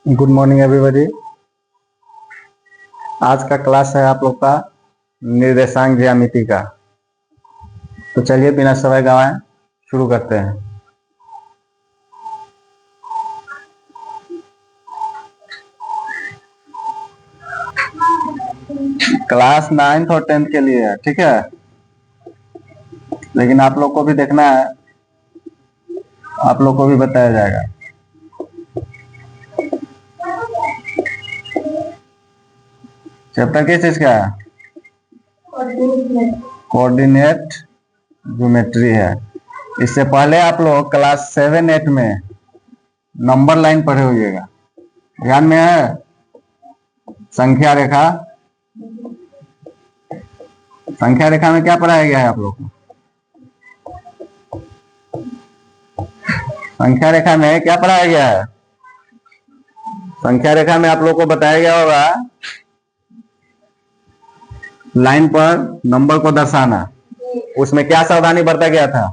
Good morning everybody. आज का class है आप लोग का निर्देशांक ज्यामिति का। तो चलिए बिना समय गवाए शुरू करते हैं। क्लास 9th और 10th के लिए है, ठीक है, लेकिन आप लोग को भी देखना है, आप लोग को भी बताया जाएगा। चैप्टर किस चीज का है? कोऑर्डिनेट ज्योमेट्री है। इससे पहले आप लोग क्लास 7-8 में नंबर लाइन पढ़े होइएगा, ध्यान में है? संख्या रेखा, संख्या रेखा में क्या पढ़ाया गया है आप लोग को? संख्या रेखा में क्या पढ़ाया गया है? संख्या रेखा में आप लोग को बताया गया होगा लाइन पर नंबर को दर्शाना। उसमें क्या सावधानी बरता गया था?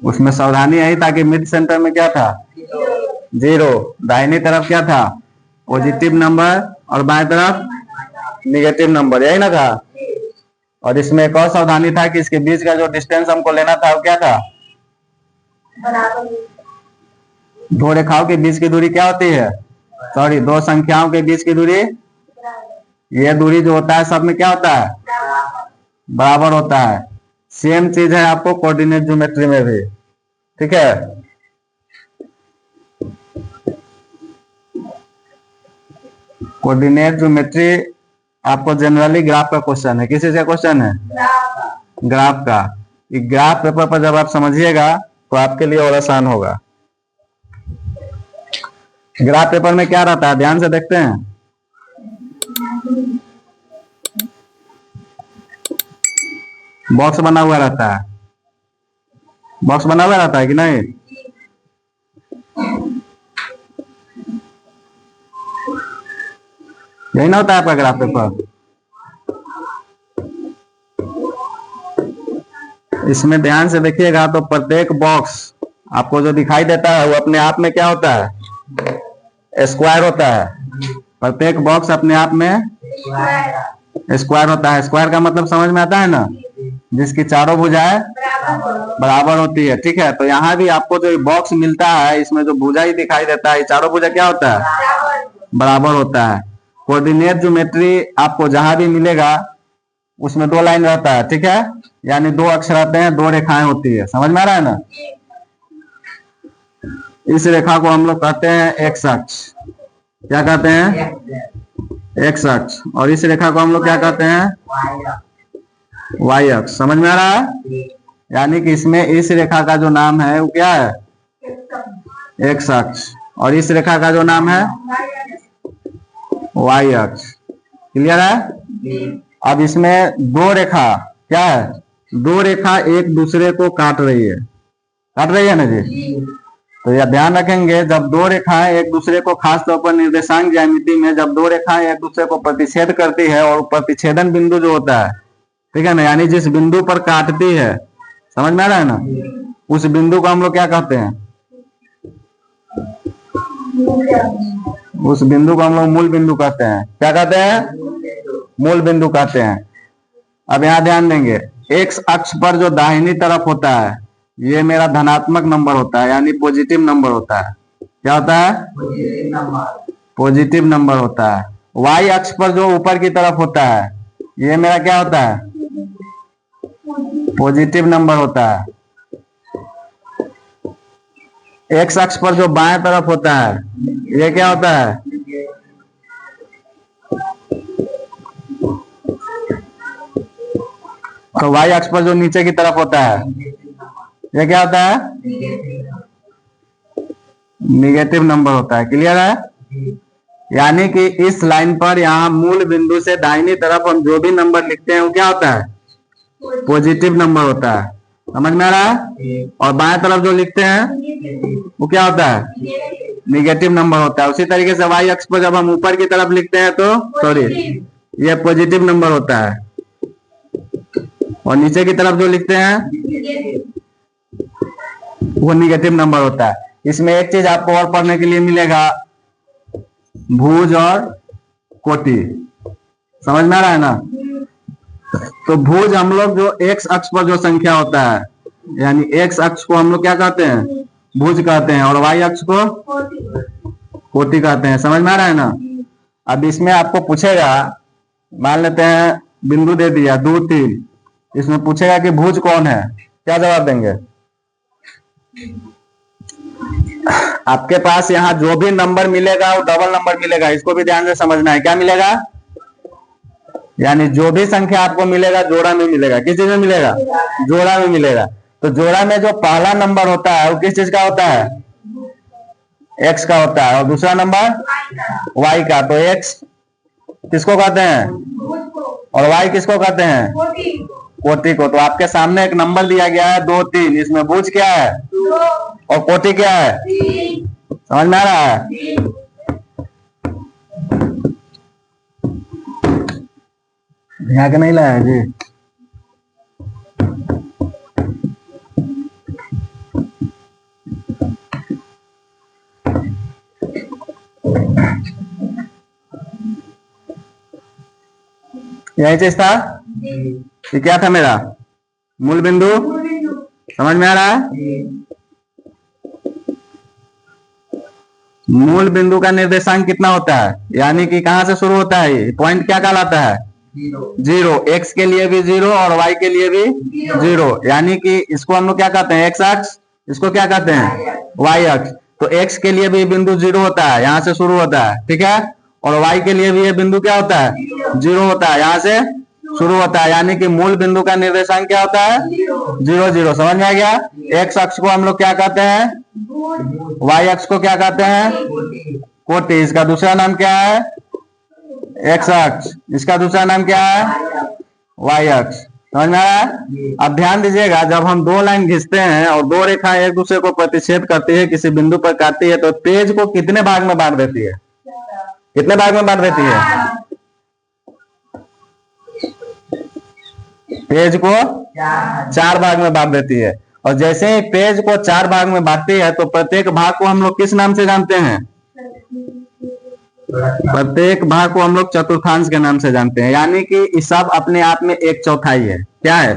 उसमें सावधानी यही था कि मिड सेंटर में क्या था? 0। दाहिनी तरफ क्या था? पॉजिटिव नंबर और बाएं तरफ निगेटिव नंबर, यही ना था? और इसमें एक और सावधानी था कि इसके बीच का जो डिस्टेंस हमको लेना था वो क्या था? दो रेखाओं के बीच की दूरी क्या होती है? सॉरी, दो संख्याओं के बीच की दूरी, ये दूरी जो होता है सब में क्या होता है? बराबर होता है। सेम चीज है आपको कोऑर्डिनेट ज्योमेट्री में भी, ठीक है। कोऑर्डिनेट ज्योमेट्री आपको जनरली ग्राफ का क्वेश्चन है। किस चीज का क्वेश्चन है? ग्राफ का। ग्राफ पेपर पर जब आप समझिएगा तो आपके लिए और आसान होगा। ग्राफ पेपर में क्या रहता है, ध्यान से देखते हैं। बॉक्स बना हुआ रहता है, बॉक्स बना हुआ रहता है कि नहीं? यही ना होता है आपका ग्राफ पेपर? इसमें ध्यान से देखिएगा तो प्रत्येक बॉक्स आपको जो दिखाई देता है वो अपने आप में क्या होता है? स्क्वायर होता है। प्रत्येक बॉक्स अपने आप में स्क्वायर होता है। स्क्वायर का मतलब समझ में आता है ना? जिसकी चारों भुजाएं बराबर होती है, ठीक है। तो यहाँ भी आपको जो बॉक्स मिलता है इसमें जो भुजा ही दिखाई देता है, चारों भुजा क्या होता है? बराबर होता है। कोऑर्डिनेट ज्योमेट्री आपको जहां भी मिलेगा उसमें दो लाइन रहता है, ठीक है, यानी दो अक्ष रहते हैं, दो रेखाएं होती है। समझ में आ रहा है ना? इस रेखा को हम लोग कहते हैं एक्स अक्ष। क्या कहते हैं? एक्स अक्ष। और इस रेखा को हम लोग क्या कहते हैं? वाई अक्ष। समझ में आ रहा है? यानी कि इसमें इस रेखा का जो नाम है वो क्या है? एक्स अक्ष। और इस रेखा का जो नाम है वाई अक्ष। क्लियर है? अब इसमें दो रेखा क्या है? दो रेखा एक दूसरे को काट रही है, काट रही है ना जी? तो यह ध्यान रखेंगे, जब दो रेखाएं एक दूसरे को, खास तौर पर निर्देशांक ज्यामिति में जब दो रेखाएं एक दूसरे को प्रतिच्छेद करती है और प्रतिच्छेदन बिंदु जो होता है, ठीक है ना, यानी जिस बिंदु पर काटती है, समझ में आ रहा है ना, उस बिंदु को हम लोग क्या कहते हैं? उस बिंदु को हम लोग मूल बिंदु कहते हैं। क्या कहते हैं? मूल बिंदु कहते हैं। अब यहाँ ध्यान देंगे, एक्स अक्ष पर जो दाहिनी तरफ होता है ये मेरा धनात्मक नंबर होता है, यानी पॉजिटिव नंबर होता है। क्या होता है? पॉजिटिव नंबर होता है। वाई अक्ष पर जो ऊपर की तरफ होता है ये मेरा क्या होता है? पॉजिटिव नंबर होता है। एक्स अक्ष पर जो बाएं तरफ होता है ये क्या होता है? तो वाई अक्ष पर जो नीचे की तरफ होता है ये क्या होता है? निगेटिव नंबर होता है। क्लियर है? यानी कि इस लाइन पर यहाँ मूल बिंदु से दाहिनी तरफ हम जो भी नंबर लिखते हैं वो क्या होता है? पॉजिटिव नंबर होता है। समझ में आ रहा है? और बाएं तरफ जो लिखते हैं वो क्या होता है? निगेटिव नंबर होता है। उसी तरीके से वाई अक्ष पर जब हम ऊपर की तरफ लिखते हैं तो सॉरी, ये पॉजिटिव नंबर होता है, और नीचे की तरफ जो लिखते हैं वो निगेटिव नंबर होता है। इसमें एक चीज आपको और पढ़ने के लिए मिलेगा, भुज और कोटि। समझ में आ रहा है ना? तो भुज हम लोग जो एक्स अक्ष पर जो संख्या होता है, यानी एक्स अक्ष को हम लोग क्या कहते हैं? भुज कहते हैं, और वाई अक्ष को कोटि कहते हैं। समझ में आ रहा है ना? अब इसमें आपको पूछेगा, मान लेते हैं बिंदु दे दिया 2 3, इसमें पूछेगा कि भुज कौन है, क्या जवाब देंगे? आपके पास यहाँ जो भी नंबर मिलेगा वो डबल नंबर मिलेगा, इसको भी ध्यान से समझना है। क्या मिलेगा? यानी जो भी संख्या आपको मिलेगा जोड़ा में मिलेगा। किस चीज में मिलेगा? जोड़ा में मिलेगा। तो जोड़ा में जो पहला नंबर होता है वो किस चीज का होता है? एक्स का होता है, और दूसरा नंबर वाई का। तो एक्स किसको कहते हैं और वाई किसको कहते हैं? कोटि को। तो आपके सामने एक नंबर दिया गया है 2 3, इसमें भुज क्या है और कोटि क्या है? समझ में आ रहा है? यहाँ के नहीं लाया जी? यही चीज था? ये क्या था मेरा मूल बिंदु? समझ में आ रहा है? मूल बिंदु का निर्देशांक कितना होता है, यानी कि कहां से शुरू होता है? ये पॉइंट क्या कहलाता है? 0। एक्स के लिए भी 0 और वाई के लिए भी 0, यानी कि इसको हम लोग क्या कहते हैं? एक्स अक्ष। इसको क्या कहते हैं? वाई अक्ष। तो एक्स के लिए भी बिंदु 0 होता है, यहाँ से शुरू होता है, ठीक है। और वाई के लिए भी ये बिंदु क्या होता है? 0 होता है, यहाँ से शुरू होता है। यानी कि मूल बिंदु का निर्देशांक क्या होता है? 0 0। समझ में आ गया? एक्स अक्ष को हम लोग क्या कहते हैं? वाई अक्ष को क्या कहते हैं? कोटि। इसका दूसरा नाम क्या है? एक्स अक्ष। इसका दूसरा नाम क्या है? वाई अक्ष। समझ में आ रहा है? अब ध्यान दीजिएगा, जब हम 2 लाइन खींचते हैं और 2 रेखाएं एक दूसरे को प्रतिच्छेद करती है, किसी बिंदु पर काटती है, तो पेज को कितने भाग में बांट देती है? कितने भाग में बांट देती है? पेज को 4 भाग में बांट देती है। और जैसे ही पेज को 4 भाग में बांटती है, तो प्रत्येक भाग को हम लोग किस नाम से जानते हैं? प्रत्येक भाग को हम लोग चतुर्थांश के नाम से जानते हैं। यानी कि इस सब अपने आप में 1/4 है। क्या है?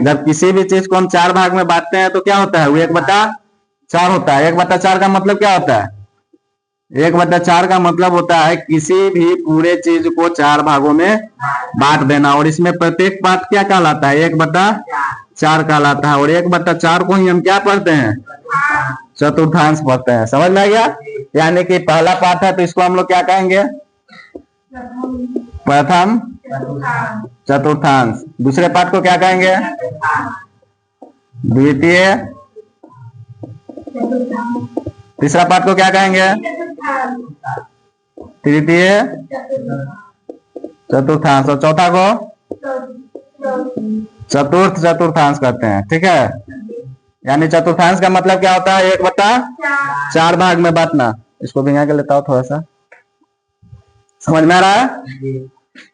जब किसी भी चीज को हम 4 भाग में बांटते हैं तो क्या होता है? वो 1/4 होता है। 1/4 का मतलब क्या होता है? 1/4 का मतलब होता है किसी भी पूरे चीज को 4 भागों में बांट देना। और इसमें प्रत्येक पार्ट क्या कहलाता है? 1/4 कहलाता है। और 1/4 को ही हम क्या पढ़ते हैं? चतुर्थांश पढ़ते हैं। समझ में आ गया? यानी कि पहला पार्ट है तो इसको हम लोग क्या कहेंगे? प्रथम चतुर्थांश। दूसरे पार्ट को क्या कहेंगे? द्वितीय। तीसरा पार्ट को क्या कहेंगे? तृतीय चतुर्थांश। और चौथा को चतुर्थ चतुर्थांश कहते हैं। ठीक है? यानी चतुर्थांश का मतलब क्या होता है? 1/4 भाग में बांटना। इसको भिंगा के लेता हूं थोड़ा सा। समझ में आ रहा है?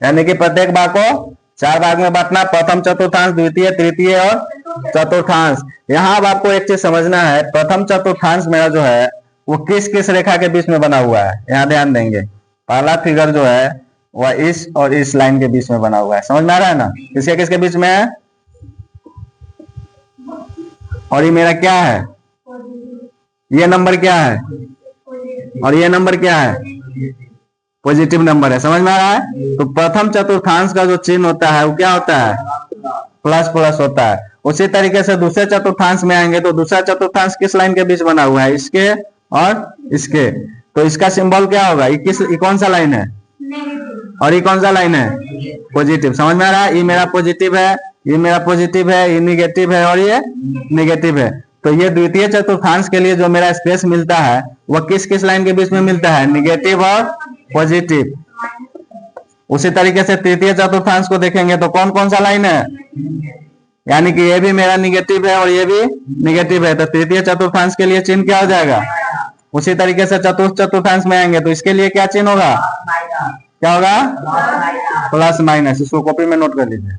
यानी कि प्रत्येक भाग को 4 भाग में बांटना। प्रथम चतुर्थांश, द्वितीय, तृतीय और चतुर्थांश। यहाँ अब आपको एक चीज समझना है, प्रथम चतुर्थांश मेरा जो है वो किस किस रेखा के बीच में बना हुआ है? यहाँ ध्यान देंगे। पहला फिगर जो है वह इस और इस लाइन के बीच में बना हुआ है। समझ में आ रहा है ना? किसके किसके बीच में है? और ये मेरा क्या है? ये नंबर क्या है? और ये नंबर क्या है? पॉजिटिव नंबर है। समझ में आ रहा है? तो प्रथम चतुर्थांश का जो चिन्ह होता है वो क्या होता है? प्लस प्लस होता है। उसी तरीके से दूसरे चतुर्थांश में आएंगे तो दूसरा चतुर्थांश किस लाइन के बीच बना हुआ है? इसके और इसके। तो इसका सिंबल क्या होगा? ये कौन सा लाइन है? और ये कौन सा लाइन है? पॉजिटिव। समझ में आ रहा है? ये मेरा पॉजिटिव है, ये मेरा पॉजिटिव है, ये निगेटिव है और ये निगेटिव है। तो ये द्वितीय चतुर्थांश के लिए जो मेरा स्पेस मिलता है वह किस किस लाइन के बीच में मिलता है? निगेटिव और पॉजिटिव। उसी तरीके से तृतीय चतुर्थांश को देखेंगे तो कौन कौन सा लाइन है? यानी कि ये भी मेरा निगेटिव है और ये भी निगेटिव है। तो तृतीय चतुर्थांश के लिए चिन्ह क्या हो जाएगा? उसी तरीके से चतुर्थ चतुर्थांश में आएंगे तो इसके लिए क्या चिन्ह होगा? क्या होगा? Plus minus. इसको कॉपी में नोट कर लीजिए।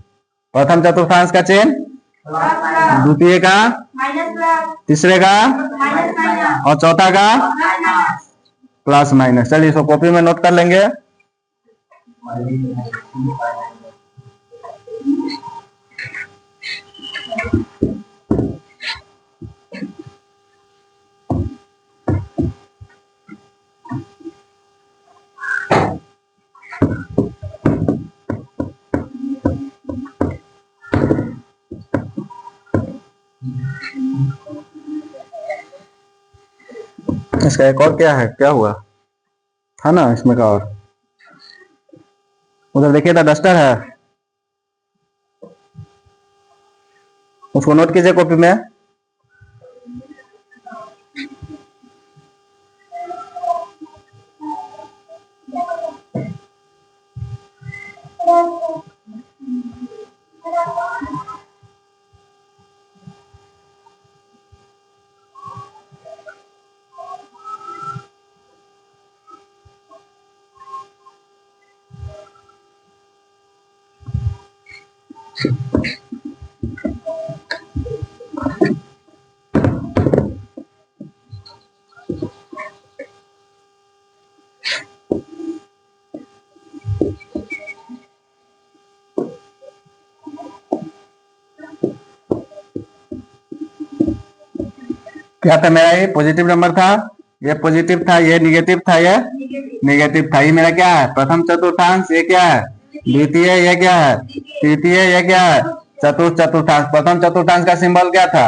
प्रथम चतुर्थांश का चिन्ह, द्वितीय का तीसरे का और चौथा का प्लस माइनस। चलिए इसको कॉपी में नोट कर लेंगे। इसका एक और क्या है, क्या हुआ था ना इसमें का, और उधर देखिए था डस्टर है, उसको नोट कीजिए कॉपी में। क्या था मेरा, ये पॉजिटिव नंबर था, ये पॉजिटिव था, ये निगेटिव था, ये निगेटिव था। ये मेरा क्या है, प्रथम चतुर्थांश। ये क्या है, द्वितीय। ये क्या है, तृतीय। ये क्या है, चतुर्थ चतुर्थांश। प्रथम चतुर्थांश का सिंबल क्या था,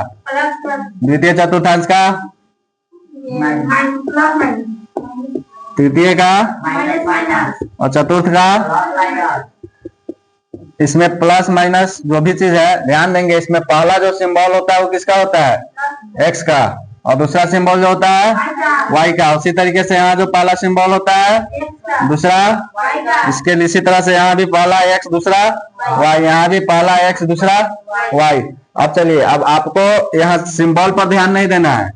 द्वितीय चतुर्थांश का, तृतीय का और चतुर्थ का। इसमें प्लस माइनस जो भी चीज है ध्यान देंगे, इसमें पहला जो सिंबल होता है वो किसका होता है, एक्स का, और दूसरा सिंबल जो होता है वाई का। उसी तरीके से यहाँ जो पहला सिंबल होता है दूसरा, इसके इसी तरह से यहाँ भी पहला एक्स दूसरा वाई, यहाँ भी पहला एक्स दूसरा वाई। अब चलिए, अब आपको यहाँ सिंबल पर ध्यान नहीं देना है,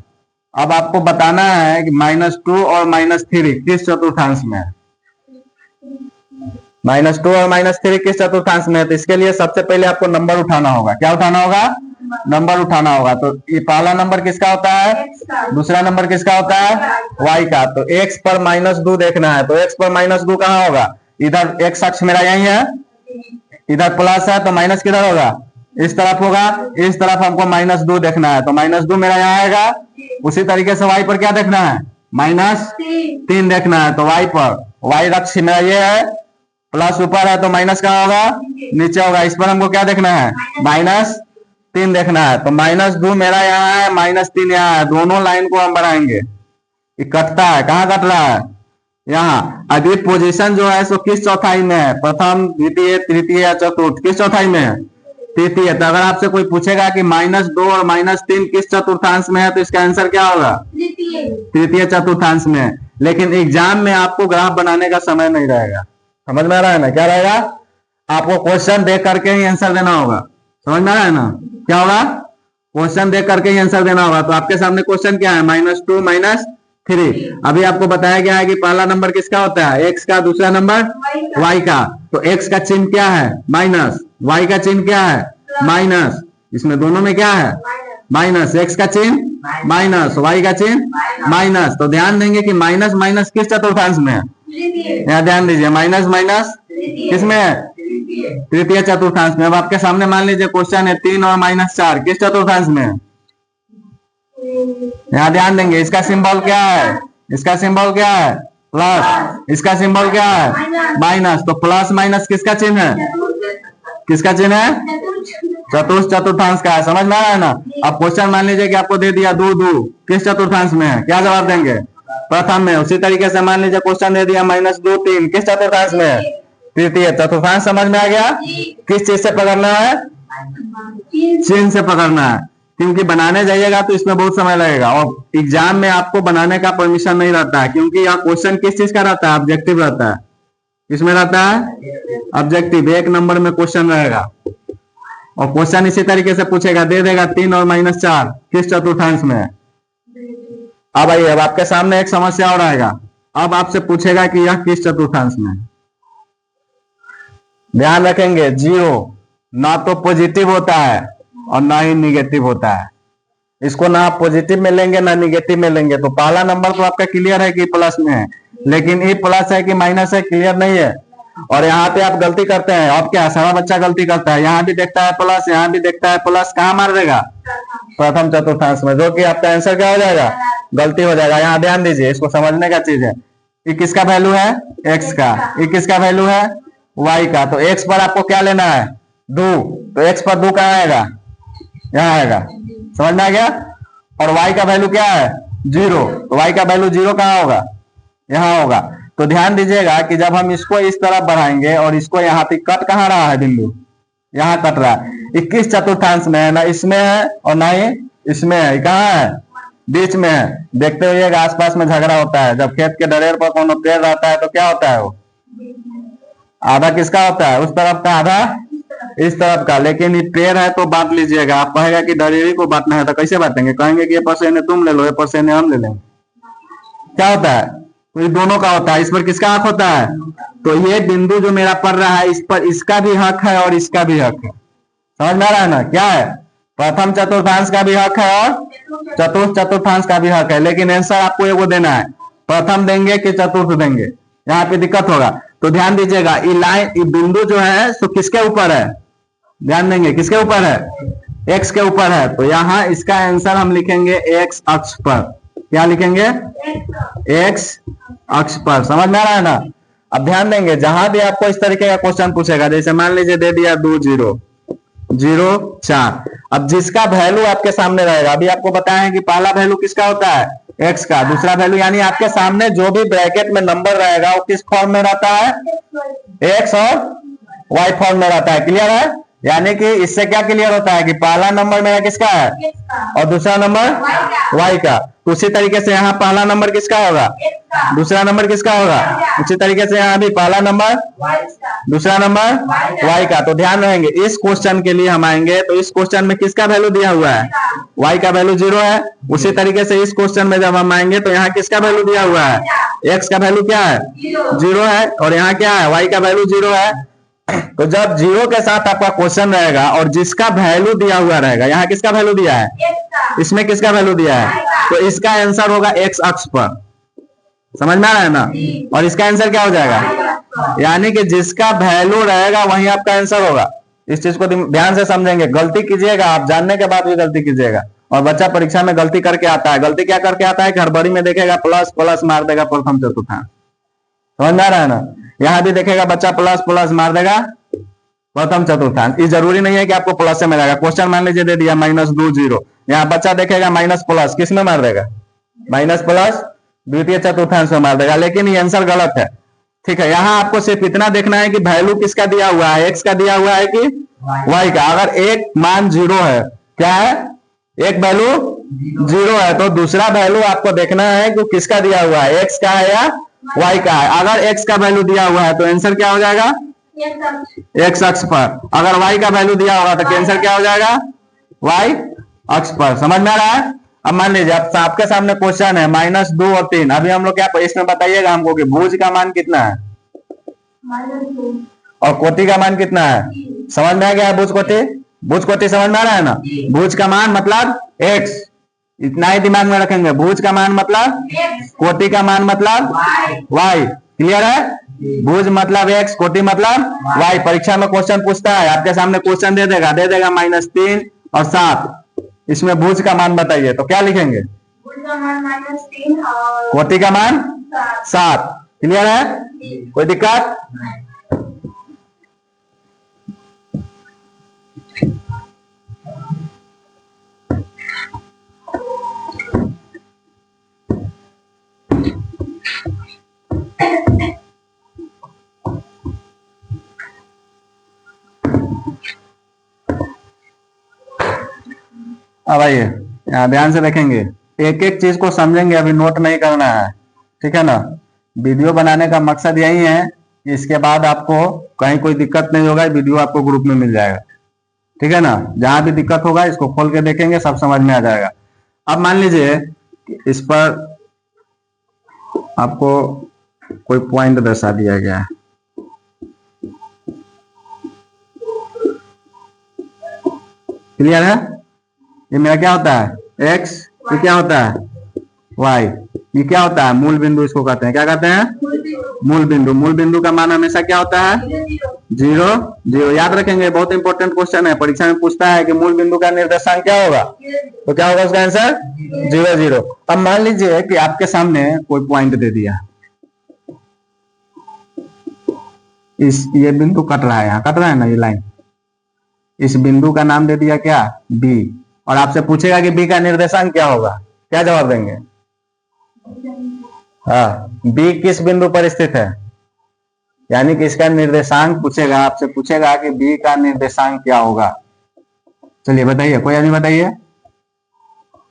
अब आपको बताना है कि -2 और -3 किस चतुर्थांश में है। -2 और -3 किस चतुर्थांश में है, तो इसके लिए सबसे पहले आपको नंबर उठाना होगा। क्या उठाना होगा, नंबर उठाना होगा। तो ये पहला नंबर किसका होता है, दूसरा नंबर किसका होता है, y का। तो x पर -2 देखना है, तो x पर -2 कहाँ होगा, इधर x अक्ष मेरा यही है, इधर प्लस है तो माइनस किधर होगा, इस तरफ होगा। इस तरफ हमको -2 देखना है, तो -2 मेरा यहाँ आएगा। उसी तरीके से y पर क्या देखना है, -3 देखना है। तो y पर, y अक्ष मेरा ये है, प्लस ऊपर है तो माइनस कहाँ होगा, नीचे होगा। इस पर हमको क्या देखना है, -3 देखना है। तो -2 मेरा यहाँ है, -3 यहाँ है, दोनों लाइन को हम बढ़ाएंगे। ये कटता है, कहाँ कट रहा है, यहाँ। अभी पोजीशन जो है सो किस चौथाई में है, प्रथम द्वितीय तृतीय या चतुर्थ, किस चौथाई में है, तृतीय। तो अगर आपसे कोई पूछेगा कि -2 और -3 किस चतुर्थांश में है, तो इसका आंसर क्या होगा, तृतीय चतुर्थांश में। लेकिन एग्जाम में आपको ग्राफ बनाने का समय नहीं रहेगा, समझ में आ रहा है ना, क्या रहेगा, आपको क्वेश्चन देख करके ही आंसर देना होगा। समझ में आ रहा है ना, क्या होगा, क्वेश्चन देख करके ही आंसर देना होगा। तो आपके सामने क्वेश्चन क्या है, -2 -3। अभी आपको बताया गया है कि पहला नंबर किसका होता है, एक्स का, दूसरा नंबर वाई का। तो एक्स का चिन्ह क्या है, माइनस, वाई का चिन्ह क्या है, माइनस। इसमें दोनों में क्या है, माइनस। एक्स का चिन्ह माइनस, वाई का चिन्ह माइनस। तो ध्यान देंगे कि माइनस माइनस किस चतुर्थांश में है, यहाँ ध्यान दीजिए, माइनस माइनस किसमें है, तृतीय चतुर्थांश में। अब आपके सामने मान लीजिए क्वेश्चन है 3 और -4 किस चतुर्थांश में है, यहाँ ध्यान देंगे। इसका सिंबल क्या है, इसका सिंबल क्या है, प्लस। इसका सिंबल क्या है, माइनस। तो प्लस माइनस किसका चिन्ह है, किसका चिन्ह है, चतुर्थ चतुर्थांश का है। समझ में आ रहा है ना। अब क्वेश्चन मान लीजिए कि आपको दे दिया 2 2 किस चतुर्थांश में है, क्या जवाब देंगे, प्रथम में। उसी तरीके से मान लीजिए क्वेश्चन दे दिया -2 3 किस चतुर्थांश में है, तृतीय चतुर्थांश। समझ में आ गया, किस चीज से पकड़ना है, चिन्ह से पकड़ना है, क्योंकि बनाने जाइएगा तो इसमें बहुत समय लगेगा। और एग्जाम में आपको बनाने का परमिशन नहीं रहता है, क्योंकि यहाँ क्वेश्चन किस चीज का रहता है, ऑब्जेक्टिव रहता है। किसमें रहता है, ऑब्जेक्टिव। 1 नंबर में क्वेश्चन रहेगा, और क्वेश्चन इसी तरीके से पूछेगा, दे देगा 3 और -4 किस चतुर्थांश में है। अब आइए, अब आपके सामने एक समस्या और आएगा। अब आपसे पूछेगा कि यह किस चतुर्थांश में है। ध्यान रखेंगे, 0 ना तो पॉजिटिव होता है और ना ही निगेटिव होता है। इसको ना आप पॉजिटिव में लेंगे ना निगेटिव में लेंगे। तो पहला नंबर तो आपका क्लियर है कि प्लस में है, लेकिन ये प्लस है कि माइनस है, क्लियर नहीं है। और यहाँ पे आप गलती करते हैं, अब क्या सारा बच्चा गलती करता है, यहाँ भी देखता है प्लस, यहाँ भी देखता है प्लस, कहाँ मार देगा? प्रथम चतुर्थांश में, जो कि आपका आंसर क्या हो जाएगा? गलती हो जाएगा। यहाँ ध्यान दीजिए, इसको समझने का चीज है। ये किसका वैल्यू है? एक्स का। ये किसका वैल्यू है? वाई का। तो एक्स पर आपको क्या लेना है? 2। तो एक्स पर 2 कहाँ आएगा? यहाँ आएगा। समझ में आ गया? और y का वैल्यू क्या है? 0। तो y का वैल्यू 0 कहाँ होगा? यहाँ होगा। तो ध्यान दीजिएगा कि जब हम इसको इस तरफ बढ़ाएंगे और इसको यहाँ पे कट कहाँ रहा है बिंदु? यहाँ कट रहा है। 21 चतुर्थांश में है, ना इसमें है और ना ही इसमें है। कहाँ है? बीच में है। देखते हुए आसपास में झगड़ा होता है। जब खेत के डरेर पर कोनो पेड़ रहता है तो क्या होता है? वो आधा किसका होता है? उस तरफ का, आधा इस तरफ का। लेकिन ये पेड़ है तो बांट लीजिएगा। आप कहेगा कि डरेरी को बांटना है तो कैसे बांटेंगे? कहेंगे कि ये परसेंट तुम ले लो, ये परसेंट हम ले लेंगे। क्या होता है? तो ये दोनों का होता है। इस पर किसका हक होता है? तो ये बिंदु जो मेरा पड़ रहा है, इस पर इसका भी हक है और इसका भी हक है। समझ में आ रहा है ना? क्या है? प्रथम चतुर्थांश का भी हक है और चतुर्थ चतुर्थांश का भी हक है। लेकिन आंसर आपको एगो देना है, प्रथम देंगे कि चतुर्थ देंगे, यहाँ पे दिक्कत होगा। तो ध्यान दीजिएगा, ये लाइन, ये बिंदु जो है सो किसके ऊपर है? ध्यान देंगे, किसके ऊपर है? एक्स के ऊपर है। तो यहाँ इसका आंसर हम लिखेंगे एक्स अक्ष पर। क्या लिखेंगे? एक्स अक्ष पर। समझ में आ रहा है ना? अब ध्यान देंगे, जहां भी आपको इस तरीके का क्वेश्चन पूछेगा, जैसे मान लीजिए दे दिया 2 0 0 4। अब जिसका वैल्यू आपके सामने रहेगा, अभी आपको बताया है कि पहला वैल्यू किसका होता है? एक्स का। दूसरा वैल्यू यानी आपके सामने जो भी ब्रैकेट में नंबर रहेगा वो किस फॉर्म में रहता है? एक्स और वाई फॉर्म में रहता है। क्लियर है? यानी कि इससे क्या क्लियर होता है कि पहला नंबर मेरा किसका है और दूसरा नंबर वाई का। तो उसी तरीके से यहाँ पहला नंबर किसका होगा? दूसरा नंबर किसका होगा? उसी तरीके से यहाँ भी पहला नंबर, दूसरा नंबर वाई का। तो ध्यान रहेंगे, इस क्वेश्चन के लिए हम आएंगे तो इस क्वेश्चन में किसका वैल्यू दिया हुआ है? वाई का वैल्यू 0 है। उसी तरीके से इस क्वेश्चन में जब हम आएंगे तो यहाँ किसका वैल्यू दिया हुआ है? एक्स का वैल्यू क्या है? 0 है। और यहाँ क्या है? वाई का वैल्यू 0 है। तो जब 0 के साथ आपका क्वेश्चन रहेगा और जिसका वैल्यू दिया हुआ रहेगा, यहाँ किसका वैल्यू दिया है? इसमें किसका वैल्यू दिया है? तो इसका आंसर होगा एक्स अक्ष पर। समझ में आ रहा है ना? और इसका आंसर क्या हो जाएगा? यानी कि जिसका वैल्यू रहेगा वहीं आपका आंसर होगा। इस चीज को ध्यान से समझेंगे। गलती कीजिएगा, आप जानने के बाद भी गलती कीजिएगा। और बच्चा परीक्षा में गलती करके आता है। गलती क्या करके आता है? हड़बड़ी में देखेगा प्लस प्लस मार देगा प्रथम चतुर्थांश। समझ में आ रहा है ना? यहाँ भी देखेगा बच्चा प्लस प्लस मार देगा प्रथम चतुर्थांश। ये जरूरी नहीं है कि आपको प्लस से मिलेगा। क्वेश्चन मान लीजिए दे दिया -2 0, यहाँ बच्चा देखेगा माइनस प्लस, किस में मार देगा? माइनस प्लस द्वितीय चतुर्थांश में मार देगा। लेकिन ये आंसर गलत है। ठीक है, यहाँ आपको सिर्फ इतना देखना है कि वैल्यू किसका दिया हुआ है? एक्स का दिया हुआ है कि वाई का। अगर एक मान 0 है, क्या है? एक वैल्यू 0 है, तो दूसरा वैल्यू आपको देखना है कि किसका दिया हुआ है, एक्स का है या वाई का है। अगर एक्स का वैल्यू दिया हुआ है तो आंसर क्या हो जाएगा? एक्स अक्ष पर। अगर वाई का वैल्यू दिया होगा तो आंसर क्या हो जाएगा? वाई अक्ष पर। समझ में आ रहा है? अब मान लीजिए अब आपके सामने क्वेश्चन है -2 और 3। अभी हम लोग क्या, इसमें बताइएगा हमको कि भुज का मान कितना है और कोटि का मान कितना है। समझ में आ गया? भुज कोटि, भुज कोटि समझ में आ रहा है ना? भुज का मान मतलब एक्स, इतना ही दिमाग में रखेंगे। भुज का मान मतलब कोटि का मान मतलब वाई। क्लियर है? भुज मतलब एक्स, कोटि मतलब वाई। परीक्षा में क्वेश्चन पूछता है, आपके सामने क्वेश्चन दे देगा -3 और 7। इसमें भुज का मान बताइए, तो क्या लिखेंगे? भुज का मान -3 और कोटि का मान 7। क्लियर है? कोई दिक्कत? अब आइए यहाँ ध्यान से देखेंगे, एक एक चीज को समझेंगे। अभी नोट नहीं करना है, ठीक है ना? वीडियो बनाने का मकसद यही है कि इसके बाद आपको कहीं कोई दिक्कत नहीं होगा। वीडियो आपको ग्रुप में मिल जाएगा, ठीक है ना? जहां भी दिक्कत होगा इसको खोल के देखेंगे, सब समझ में आ जाएगा। अब मान लीजिए इस पर आपको कोई पॉइंट दर्शा दिया गया है, क्लियर है? ये मेरा क्या होता है? एक्स, ये क्या होता है वाई, ये क्या होता है मूल बिंदु, इसको कहते हैं, क्या कहते हैं मूल बिंदु। मूल बिंदु का मान हमेशा क्या होता है जीरो जीरो। याद रखेंगे, बहुत इंपॉर्टेंट क्वेश्चन है, परीक्षा में पूछता है कि मूल बिंदु का निर्देशांक क्या होगा, तो क्या होगा उसका आंसर जीरो जीरो। अब मान लीजिए कि आपके सामने कोई पॉइंट दे दिया, ये बिंदु कट रहा है, यहाँ कट रहा है ना ये लाइन, इस बिंदु का नाम दे दिया क्या बी, और आपसे पूछेगा कि बी का निर्देशांक क्या होगा, क्या जवाब देंगे। हाँ, बी किस बिंदु पर स्थित है, यानी कि इसका निर्देशांक पूछेगा, आपसे पूछेगा कि बी का निर्देशांक क्या होगा। चलिए बताइए, कोई आदमी बताइए,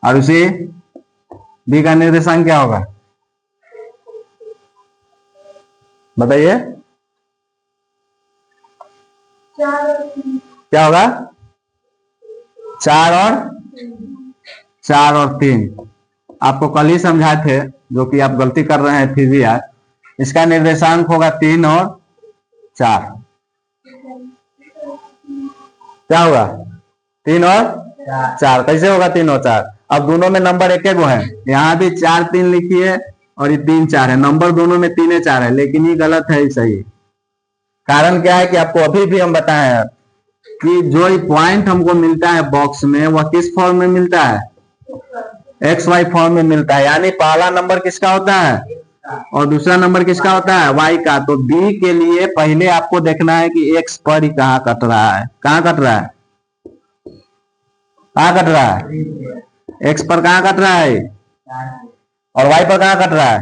और उसी बी का निर्देशांक क्या होगा बताइए, क्या होगा 4 और 3। आपको कल ही समझाए थे, जो कि आप गलती कर रहे हैं फिर भी यार, इसका निर्देशांक होगा 3 और 4। क्या होगा 3 और 4, कैसे होगा 3 और 4, अब दोनों में नंबर एक एक है, यहाँ भी 4 3 लिखिए और ये 3 4 है, नंबर दोनों में 3 4 है, लेकिन ये गलत है, सही। कारण क्या है कि आपको अभी भी हम बताए हैं कि जो पॉइंट हमको मिलता है बॉक्स में, वह किस फॉर्म में मिलता है, एक्स वाई फॉर्म में मिलता है, यानी पहला नंबर किसका होता है और दूसरा नंबर किसका होता है वाई का। तो बी के लिए पहले आपको देखना है कि एक्स पर ही कहाँ कट रहा है, कहाँ कट रहा है, कहाँ कट रहा है, एक्स पर कहाँ कट रहा है, और वाई पर कहाँ कट रहा है,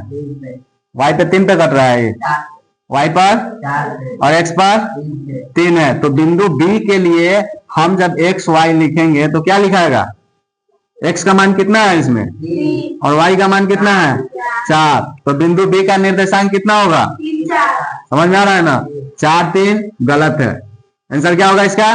वाई पे 3 पे कट रहा है, वाई पर और एक्स पर 3 है। तो बिंदु बी के लिए हम जब एक्स वाई लिखेंगे तो क्या लिखाएगा, एक्स का मान कितना है इसमें और वाई का मान कितना है 4। तो बिंदु बी का निर्देशांक कितना होगा, समझ में आ रहा है ना, 4 3 गलत है, आंसर क्या होगा इसका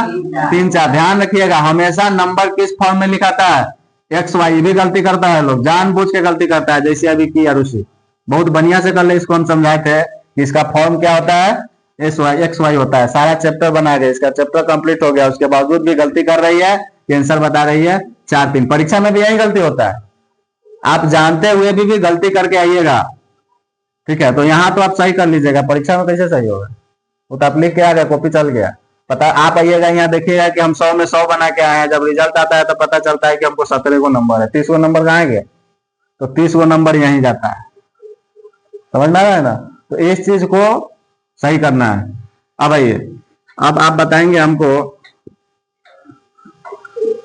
3 4। ध्यान रखिएगा, हमेशा नंबर किस फॉर्म में लिखाता है, एक्स वाई। भी गलती करता है लोग, जानबूझ के गलती करता है, जैसे अभी की अरुषि बहुत बढ़िया से कर ले, इसको हम समझाए थे कि इसका फॉर्म क्या होता है एक्स वाई होता है। सारा चैप्टर बना गया, इसका चैप्टर कंप्लीट हो गया, उसके बावजूद भी गलती कर रही है, आंसर बता रही है 4 3। परीक्षा में भी यही गलती होता है, आप जानते हुए भी गलती करके आइएगा, ठीक है। तो यहाँ तो आप सही कर लीजिएगा, परीक्षा में कैसे सही होगा, वो तो आप लिख के आ गया, कॉपी चल गया, पता आप आइएगा यहाँ देखिएगा कि हम 100 में 100 बना के आए हैं, जब रिजल्ट आता है तो पता चलता है कि हमको 17 गो नंबर है, 30 गो नंबर कहाँ गए, तो 30 गो नंबर यहीं जाता है, समझ में आ रहा है ना। तो इस चीज को सही करना है। अब आइए, अब आप बताएंगे हमको,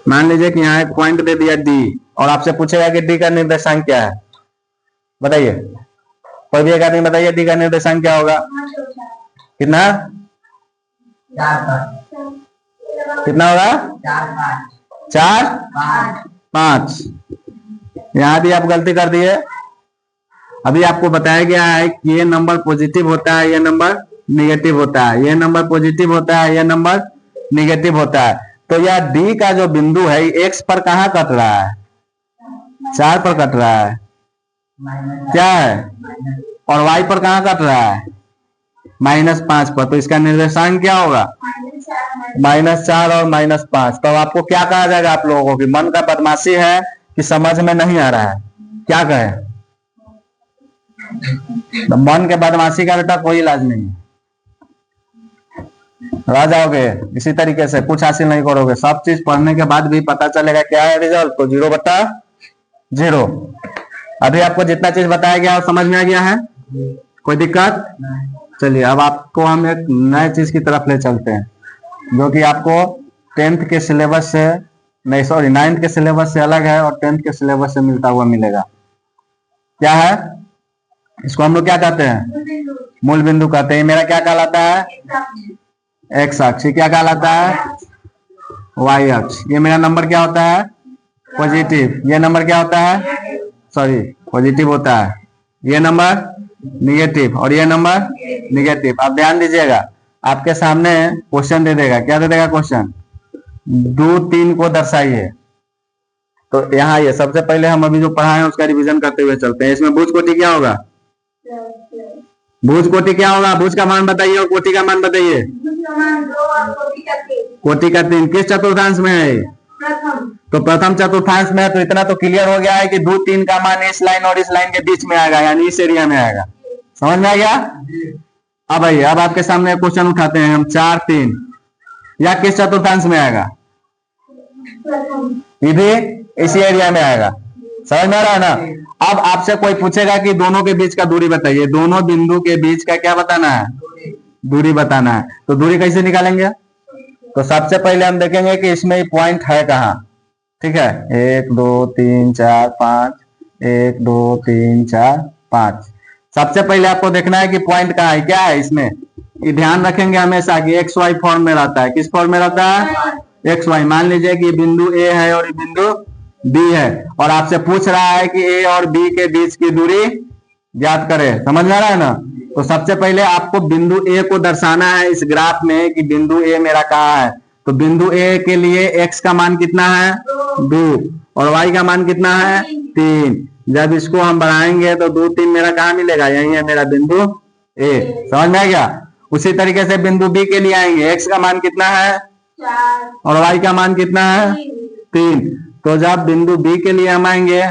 मान लीजिए कि यहाँ एक पॉइंट दे दिया डी, और आपसे पूछेगा कि डी का निर्देशांक क्या है, बताइए, कोई भी एक आदमी बताइए डी का निर्देशांक क्या होगा, कितना कितना होगा 4 5। यहाँ भी आप गलती कर दिए, अभी आपको बताया गया है कि ये नंबर पॉजिटिव होता है, ये नंबर निगेटिव होता है, ये नंबर पॉजिटिव होता है, ये नंबर निगेटिव होता है। तो यह डी का जो बिंदु है एक्स पर कहाँ कट रहा है, 4 पर कट रहा है, क्या है, और वाई पर कहाँ कट रहा है -5 पर। तो इसका निर्देशांक क्या होगा -4 और -5। तो आपको क्या कहा जाएगा आप लोगों को, कि मन का बदमाशी है कि समझ में नहीं आ रहा है, क्या कहें, तो मन के बदमाशी का बेटा कोई इलाज नहीं है, रह जाओगे इसी तरीके से, कुछ हासिल नहीं करोगे। सब चीज पढ़ने के बाद भी पता चलेगा क्या है रिजल्ट, तो 0/0। अभी आपको जितना चीज बताया गया समझ में आ गया है, कोई दिक्कत। चलिए अब आपको हम एक नए चीज की तरफ ले चलते हैं, जो कि आपको 10th के सिलेबस से नहीं, सॉरी 9th के सिलेबस से अलग है और 10th के सिलेबस से मिलता हुआ मिलेगा। क्या है, इसको हम लोग क्या कहते हैं, मूल बिंदु कहते हैं। मेरा क्या कहलाता है एक्स अक्ष, क्या कहलाता है वाई अक्ष। ये मेरा नंबर क्या होता है पॉजिटिव, ये नंबर क्या होता है सॉरी पॉजिटिव होता है, ये नंबर निगेटिव और ये नंबर निगेटिव। आप ध्यान दीजिएगा, आपके सामने क्वेश्चन दे देगा, क्या दे देगा क्वेश्चन, 2 3 को दर्शाइए। तो यहाँ ये सबसे पहले हम अभी जो पढ़ाए हैं उसका रिवीजन करते हुए चलते हैं। इसमें भुज कोटि क्या होगा, भुज कोटि क्या होगा, भुज का मान बताइए और कोटि का मान बताइए। कोटि का 3 किस चतुर्थांश में है, तो प्रथम चतुर्थांश में है, तो इतना तो क्लियर हो गया है कि 2 3 का मान इस लाइन और इस लाइन के बीच में आएगा, यानी इस एरिया में आएगा। समझ में आ गया? अब आइए, अब आपके सामने क्वेश्चन उठाते हैं हम 4 3, या किस चतुर्थांश में आएगा? ये भी इसी एरिया में आएगा। समझ में आ रहा है ना? अब आपसे कोई पूछेगा कि दोनों के बीच का दूरी बताइए, दोनों बिंदु के बीच का क्या बताना है? दूरी बताना है। तो दूरी कैसे निकालेंगे? तो सबसे पहले हम देखेंगे कि इसमें पॉइंट है कहाँ। ठीक है, 1 2 3 4 5, 1 2 3 4 5। सबसे पहले आपको देखना है कि पॉइंट कहाँ है, क्या है इसमें। ये ध्यान रखेंगे हमेशा कि एक्स वाई फॉर्म में रहता है। किस फॉर्म में रहता है? X y. मान लीजिए कि बिंदु ए है और ये बिंदु बी है, और आपसे पूछ रहा है कि ए और बी के बीच की दूरी ज्ञात करें। समझ में आ रहा है ना? तो सबसे पहले आपको बिंदु ए को दर्शाना है इस ग्राफ में कि बिंदु ए मेरा कहाँ है। तो बिंदु ए के लिए एक्स का मान कितना है? 2, और वाई का मान कितना है? 3। जब इसको हम बढ़ाएंगे तो 2 3 मेरा कहाँ मिलेगा? यही है मेरा बिंदु ए। समझ में आ गया? उसी तरीके से बिंदु बी के लिए आएंगे, एक्स का मान कितना है? 4 और वाई का मान कितना है? 3। तो जब बिंदु बी के लिए हम आएंगे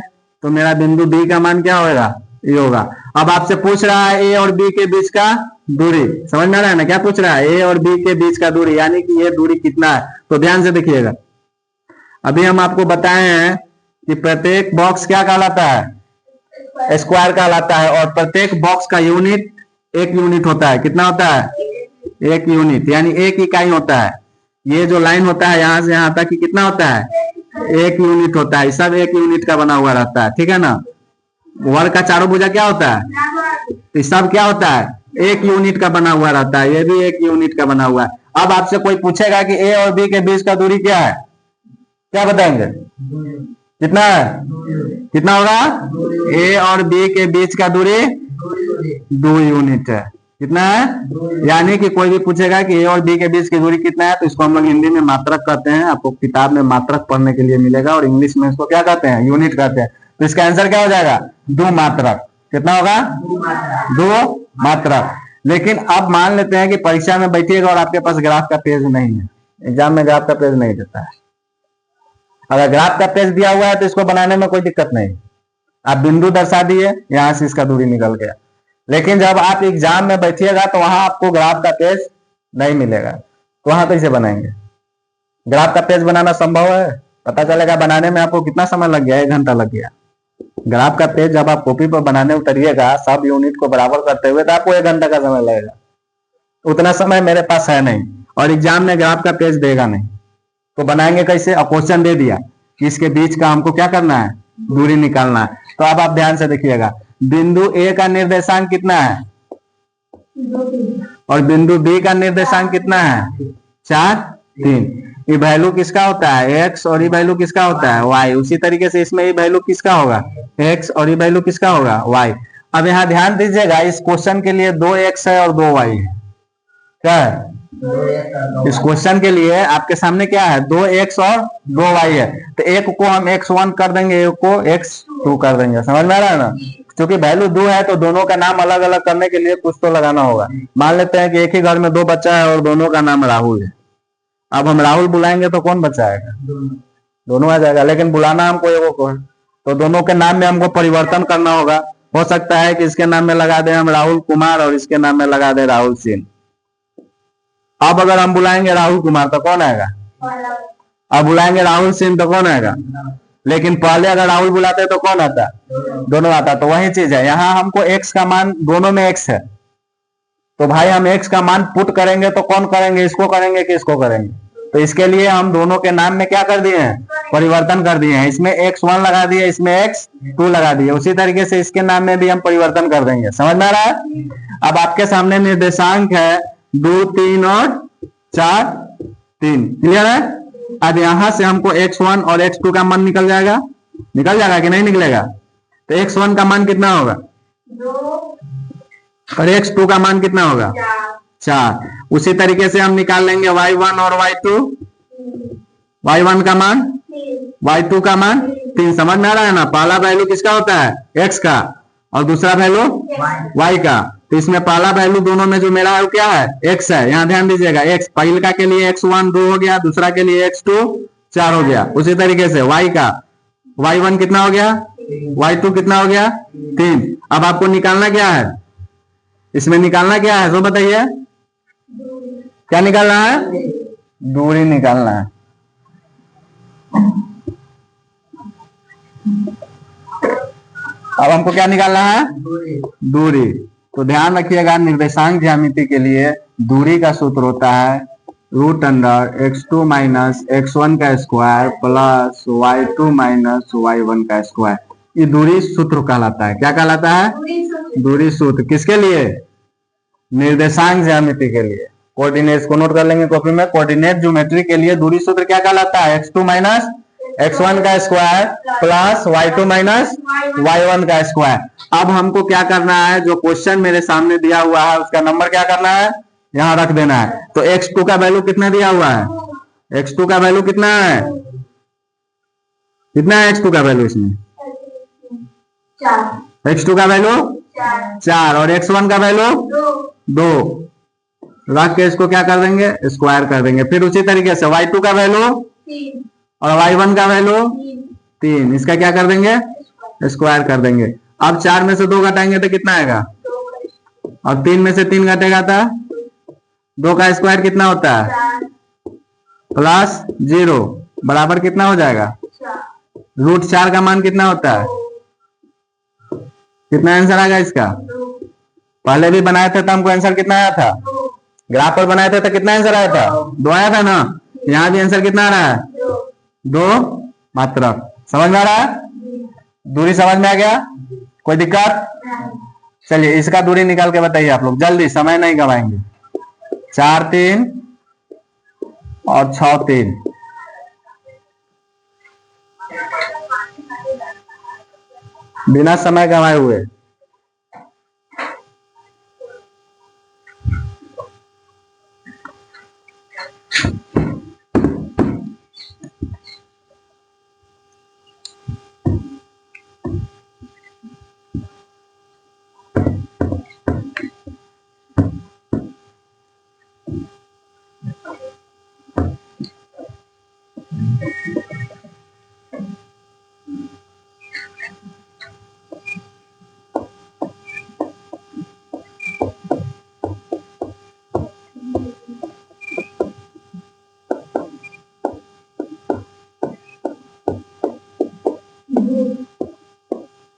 तो मेरा बिंदु बी का मान क्या होगा? ये होगा। अब आपसे पूछ रहा है ए और बी के बीच का दूरी। समझ में आ रहा है ना? क्या पूछ रहा है? ए और बी के बीच का दूरी, यानी कि ये दूरी कितना है। तो ध्यान से देखिएगा, अभी हम आपको बताए हैं कि प्रत्येक बॉक्स क्या कहलाता है? स्क्वायर कहलाता है, और प्रत्येक बॉक्स का यूनिट 1 यूनिट होता है। कितना होता है? 1 यूनिट, यानी 1 इकाई होता है। ये जो लाइन होता है यहाँ से यहाँ तक कि कितना होता है? 1 यूनिट होता है। सब 1 यूनिट का बना हुआ रहता है। ठीक है ना? वर्ग का चारों भुजा क्या होता है? ये सब क्या होता है? 1 यूनिट का बना हुआ रहता है। ये भी 1 यूनिट का बना हुआ है। अब आपसे कोई पूछेगा कि ए और बी के बीच का दूरी क्या है, क्या बताएंगे? कितना है? कितना होगा? ए और बी के बीच का दूरी 2 यूनिट है। कितना है? यानी कि कोई भी पूछेगा कि ए और बी के बीच की दूरी कितना है, तो इसको हम लोग हिंदी में मात्रक कहते हैं। आपको किताब में मात्रक पढ़ने के लिए मिलेगा, और इंग्लिश में इसको क्या कहते हैं? यूनिट कहते हैं। तो इसका आंसर क्या हो जाएगा? 2 मात्रक। कितना होगा? 2 मात्रक। लेकिन अब मान लेते हैं कि परीक्षा में बैठिएगा और आपके पास ग्राफ का पेज नहीं है, एग्जाम में ग्राफ का पेज नहीं देता है। अगर ग्राफ का पेज दिया हुआ है तो इसको बनाने में कोई दिक्कत नहीं, आप बिंदु दर्शा दिए, यहां से इसका दूरी निकल गया। लेकिन जब आप एग्जाम में बैठिएगा तो वहां आपको ग्राफ का पेज नहीं मिलेगा, तो वहां कैसे बनाएंगे? ग्राफ का पेज बनाना संभव है? पता चलेगा बनाने में आपको कितना समय लग गया? 1 घंटा लग गया। ग्राफ का पेज जब आप कॉपी पर बनाने उतरिएगा सब यूनिट को बराबर करते हुए, तो आपको 1 घंटा का समय लगेगा। उतना समय मेरे पास है नहीं, और एग्जाम में ग्राफ का पेज देगा नहीं, तो बनाएंगे कैसे? और क्वेश्चन दे दिया कि इसके बीच का हमको क्या करना है? दूरी निकालना है। तो अब आप ध्यान से देखिएगा, बिंदु ए का निर्देशांक कितना है? 2 और बिंदु बी का निर्देशांक कितना है? 4 3। ये वैल्यू किसका होता है? एक्स, और ये वैल्यू किसका होता है? वाई। उसी तरीके से इसमें ये वैल्यू किसका होगा? एक्स, और ये वैल्यू किसका होगा? वाई। अब यहाँ ध्यान दीजिएगा, इस क्वेश्चन के लिए 2 एक्स है और 2 वाई है। क्या है? इस क्वेश्चन के लिए आपके सामने क्या है? 2 एक्स और 2 वाई है। तो एक को हम x1 कर देंगे, एक को x2 कर देंगे। समझ में आ रहा है ना? क्योंकि वैल्यू 2 है तो दोनों का नाम अलग अलग करने के लिए कुछ तो लगाना होगा। मान लेते हैं कि एक ही घर में 2 बच्चा है और दोनों का नाम राहुल है। अब हम राहुल बुलाएंगे तो कौन बच्चा आएगा? दोनों आ जाएगा। लेकिन बुलाना हमको एगो को है, तो दोनों के नाम में हमको परिवर्तन करना होगा। हो सकता है कि इसके नाम में लगा दे हम राहुल कुमार, और इसके नाम में लगा दे राहुल सिंह। अब अगर हम बुलाएंगे राहुल कुमार तो कौन आएगा? अब बुलाएंगे राहुल सिंह तो कौन आएगा? लेकिन पहले अगर राहुल बुलाते तो कौन आता? दोनों आता। तो वही चीज है, यहाँ हमको x का मान, दोनों में x है, तो भाई हम x का मान पुट करेंगे तो कौन करेंगे? इसको करेंगे कि इसको करेंगे? तो इसके लिए हम दोनों के नाम में क्या कर दिए हैं? परिवर्तन कर दिए हैं। इसमें x1 लगा दिए, इसमें x2 लगा दिए। उसी तरीके से इसके नाम में भी हम परिवर्तन कर देंगे। समझ में आ रहा है? अब आपके सामने निर्देशांक है 2 3 और 4 3। क्लियर है? अब यहां से हमको x1 और x2 का मान निकल जाएगा। निकल जाएगा कि नहीं निकलेगा? तो x1 का मान कितना होगा? 2 और x2 का मान कितना होगा? 4। उसी तरीके से हम निकाल लेंगे y1 और y2। y1 का मान, y2 का मान 3। समझ में आ रहा है ना? पहला वैल्यू किसका होता है? x का, और दूसरा वैल्यू y का। तो इसमें पहला वैल्यू दोनों में जो मेरा है वो क्या है? x है। यहाँ ध्यान दीजिएगा, x पहला के लिए x1 2 हो गया, दूसरा के लिए x2 4 हो गया। उसी तरीके से y का y1 कितना हो गया, y2 कितना हो गया, 3। अब आपको निकालना क्या है, इसमें निकालना क्या है, तो बताइए क्या निकालना है, दूरी निकालना है। अब हमको क्या निकालना है, दूरी। तो ध्यान रखिएगा, निर्देशांक ज्यामिति के लिए दूरी का सूत्र होता है √x2 माइनस x1 का square plus y2 minus y1 का स्क्वायर। ये दूरी सूत्र कहलाता है। क्या कहलाता है, दूरी सूत्र। किसके लिए, निर्देशांक ज्यामिति के लिए। कोऑर्डिनेट्स को नोट कर लेंगे कॉपी में। कोऑर्डिनेट ज्योमेट्री के लिए दूरी सूत्र क्या कहलाता है, x2 माइनस x1 का square plus y2 minus y1 का स्क्वायर। अब हमको क्या करना है, जो क्वेश्चन मेरे सामने दिया हुआ है उसका नंबर क्या करना है, यहां रख देना है। तो x2 का वैल्यू कितना दिया हुआ है, x2 का वैल्यू कितना है, कितना है x2 का वैल्यू, इसमें x2 का वैल्यू 4 और x1 का वैल्यू 2 रख के इसको क्या कर देंगे, स्क्वायर कर देंगे। फिर उसी तरीके से y2 का वैल्यू और y1 का वैल्यू 3, इसका क्या कर देंगे, स्क्वायर कर देंगे। अब 4 में से 2 घटाएंगे तो कितना आएगा, और 3 में से 3 घटेगा तो 2 का स्क्वायर कितना होता है, प्लस 0 बराबर कितना हो जाएगा, √4 का मान कितना होता है, कितना आंसर आएगा इसका। पहले भी बनाए थे तो हमको आंसर कितना आया था, ग्राफ पर बनाए थे तो कितना आंसर आया था, 2 आया था ना। यहाँ भी आंसर कितना आ रहा है, 2 मात्रक। समझ में आ रहा है, दूरी समझ में आ गया, कोई दिक्कत। चलिए इसका दूरी निकाल के बताइए आप लोग जल्दी, समय नहीं गवाएंगे। 4 3 और 6 3, बिना समय गवाए हुए।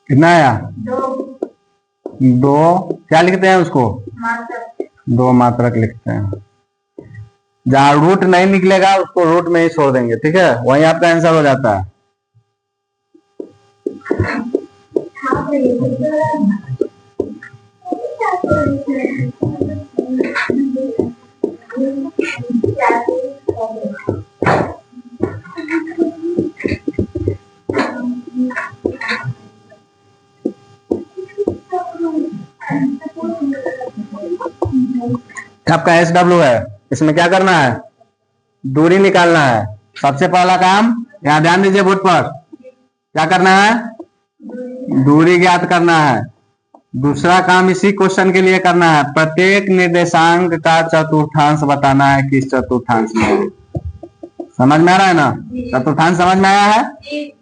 कितना आया, 2 क्या लिखते हैं उसको, 2 मात्रक लिखते हैं। जहां रूट नहीं निकलेगा उसको रूट में ही छोड़ देंगे, ठीक है, वही आपका आंसर हो जाता है। आपका SW है, इसमें क्या करना है, दूरी निकालना है। सबसे पहला काम यहाँ ध्यान दीजिए बोर्ड पर, क्या करना है, दूरी ज्ञात करना है। दूसरा काम इसी क्वेश्चन के लिए करना है, प्रत्येक निर्देशांक का चतुर्थांश बताना है, किस चतुर्थांश में। समझ में आ रहा है ना, चतुर्थांश समझ में आया है।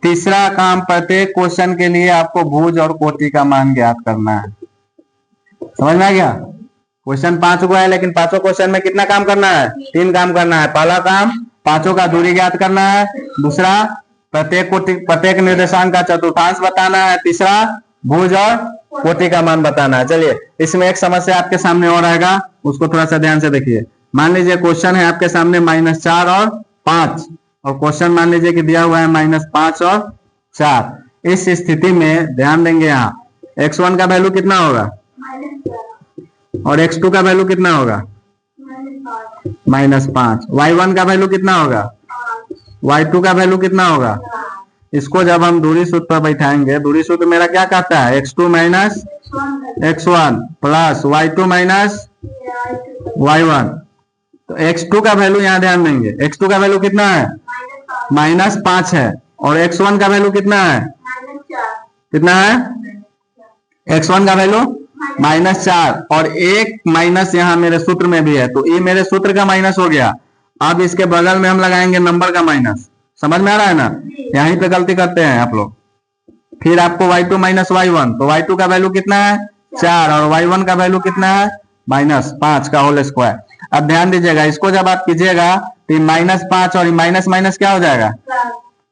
तीसरा काम, प्रत्येक क्वेश्चन के लिए आपको भुज और कोटि का मान ज्ञात करना है। समझ में आ गया, क्वेश्चन 5 को है लेकिन 5 क्वेश्चन में कितना काम करना है, 3 काम करना है। पहला काम 5 का दूरी ज्ञात करना है, दूसरा प्रत्येक निर्देशांक का चतुर्थांश बताना है, तीसरा भुज और कोटि का मान बताना है। चलिए इसमें एक समस्या आपके सामने और आएगा, उसको थोड़ा सा ध्यान से देखिए। मान लीजिए क्वेश्चन है आपके सामने -4 और 5, और क्वेश्चन मान लीजिए कि दिया हुआ है -5 और 4। इस स्थिति में ध्यान देंगे, यहाँ x1 का वैल्यू कितना होगा और x2 का वैल्यू कितना होगा, -5। y1 का वैल्यू कितना होगा, y2 का वैल्यू कितना होगा। इसको जब हम दूरी सूत्र पर बैठाएंगे, दूरी सूत्र मेरा क्या कहता है, x2 minus x1 plus y2 minus y1। तो x2 का वैल्यू यहाँ ध्यान देंगे, x2 का वैल्यू कितना है, -5 है, और x1 का वैल्यू कितना है, कितना है, x1 का वैल्यू -4, और एक माइनस यहाँ मेरे सूत्र में भी है, तो ये मेरे सूत्र का माइनस हो गया। अब इसके बगल में हम लगाएंगे नंबर का माइनस, समझ में आ रहा है ना? यहीं पे गलती करते हैं आप लोग। फिर आपको y2 माइनस y1, तो y2 का वैल्यू कितना है 4 और y1 का वैल्यू कितना है -5 का होल स्क्वायर। अब ध्यान दीजिएगा, इसको जब आप कीजिएगा तो -5 और माइनस माइनस क्या हो जाएगा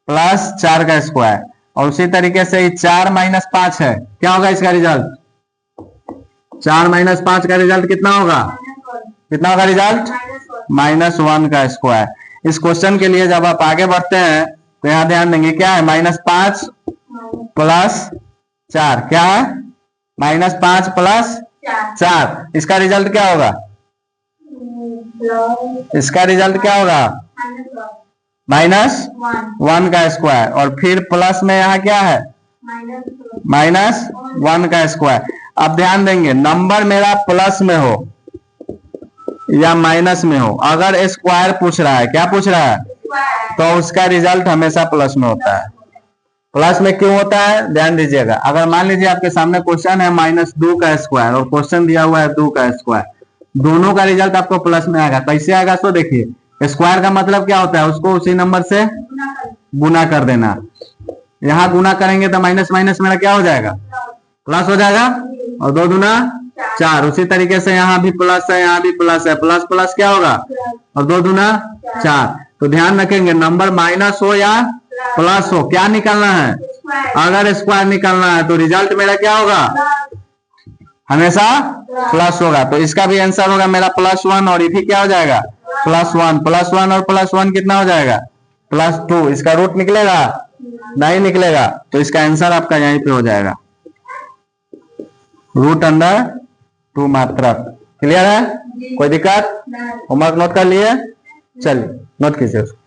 +4 का स्क्वायर। और उसी तरीके से 4 - 5 है, क्या होगा इसका रिजल्ट? 4 - 5 का रिजल्ट कितना होगा? कितना होगा रिजल्ट? -1 का स्क्वायर। इस क्वेश्चन के लिए जब आप आगे बढ़ते हैं तो यहाँ ध्यान देंगे क्या है -5 + 4, क्या है -5 + 4। इसका रिजल्ट क्या होगा? इसका रिजल्ट क्या होगा? -1 का स्क्वायर। और फिर प्लस में यहाँ क्या है -1 का स्क्वायर। अब ध्यान देंगे, नंबर मेरा प्लस में हो या माइनस में हो, अगर स्क्वायर पूछ रहा है, क्या पूछ रहा है, तो उसका रिजल्ट हमेशा प्लस में होता है। प्लस में क्यों होता है ध्यान दीजिएगा। अगर मान लीजिए आपके सामने क्वेश्चन है -2 का स्क्वायर और क्वेश्चन दिया हुआ है 2 का स्क्वायर, दोनों का रिजल्ट आपको प्लस में आएगा। कैसे आएगा सो देखिए, स्क्वायर का मतलब क्या होता है, उसको उसी नंबर से गुना कर देना। यहाँ गुना करेंगे तो माइनस माइनस मेरा क्या हो जाएगा प्लस हो जाएगा, और 2 दूना 4। उसी तरीके से यहाँ भी प्लस है, यहाँ भी प्लस है, प्लस प्लस क्या होगा और 2 दूना 4। तो ध्यान रखेंगे, नंबर माइनस हो या प्लस हो, क्या निकालना है, अगर स्क्वायर निकालना है तो रिजल्ट मेरा क्या होगा, हमेशा प्लस होगा। तो इसका भी आंसर होगा मेरा +1 और ये भी क्या हो जाएगा +1। +1 और +1 कितना हो जाएगा +2। इसका रूट निकलेगा नहीं निकलेगा, तो इसका आंसर आपका यहीं पे हो जाएगा, √2 मात्रक। क्लियर है? कोई दिक्कत? होमवर्क नोट कर लिए? चलिए नोट कीजिए उसको।